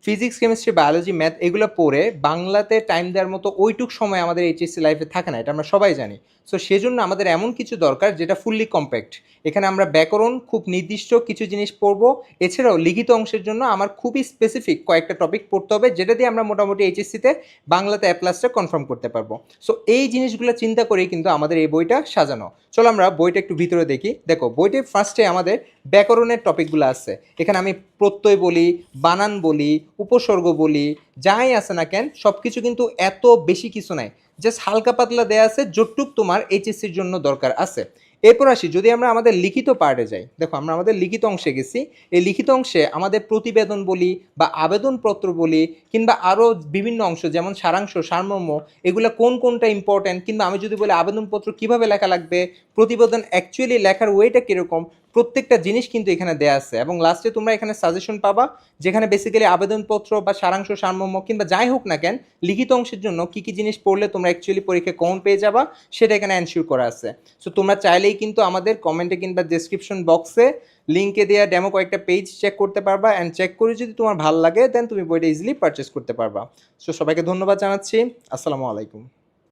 Physics, chemistry, biology, math এগুলো পড়ে বাংলাতে টাইম দেওয়ার মতো ওইটুক সময় আমাদের এইচএসসি লাইফে থাকে না, এটা আমরা সবাই জানি। সো সেজন্য আমাদের এমন কিছু দরকার যেটা ফুললি কম্প্যাক্ট। এখানে আমরা ব্যাকরণ খুব নির্দিষ্ট কিছু জিনিস পড়বো, এছাড়াও লিখিত অংশের জন্য আমার খুবই স্পেসিফিক কয়েকটা টপিক পড়তে হবে, যেটা দিয়ে আমরা মোটামুটি এইচএসসিতে বাংলাতে অ্যাপ্লাসটা কনফার্ম করতে পারবো। সো এই জিনিসগুলো চিন্তা করেই কিন্তু আমাদের এই বইটা সাজানো। চলো আমরা বইটা একটু ভিতরে দেখি। দেখো বইটির ফার্স্টে আমাদের ব্যাকরণের টপিকগুলো আছে। এখানে আমি প্রত্যয় বলি, বানান বলি, উপসর্গ বলি, যাই আছে না কেন সব কিছু কিন্তু এত বেশি কিছু নাই, জাস্ট হালকা পাতলা দেয়া আছে যতটুক তোমার এইচএসসির জন্য দরকার আছে। এরপর আসি, যদি আমরা আমাদের লিখিত পার্টে যাই, দেখো আমরা আমাদের লিখিত অংশে গেছি। এই লিখিত অংশে আমাদের প্রতিবেদন বলি বা আবেদনপত্র বলি, কিংবা আরও বিভিন্ন অংশ যেমন সারাংশ, সারমর্ম, এগুলো কোন কোনটা ইম্পর্ট্যান্ট, কিংবা আমি যদি বলি আবেদনপত্র কিভাবে লেখা লাগবে, প্রতিবেদন অ্যাকচুয়ালি লেখার ওয়েটা কীরকম, প্রত্যেকটা জিনিস কিন্তু এখানে দেয়া আছে। এবং লাস্টে তোমরা এখানে সাজেশন পাবা, যেখানে বেসিক্যালি আবেদনপত্র বা সারাংশ, সারমর্ম কিংবা যাই হোক না কেন লিখিত অংশের জন্য কী কী জিনিস পড়লে তোমরা অ্যাকচুয়ালি পরীক্ষায় কমন পেয়ে যাবা সেটা এখানে এনশিওর করা আছে। সো তোমরা চাইলেই কিন্তু আমাদের কমেন্টে কিংবা ডেসক্রিপশন বক্সে লিঙ্কে দেওয়া ডেমো কয়েকটা পেজ চেক করতে পারবা, অ্যান্ড চেক করে যদি তোমার ভালো লাগে দেন তুমি বইটা ইজিলি পারচেস করতে পারবা। সো সবাইকে ধন্যবাদ জানাচ্ছি। আসসালামু আলাইকুম।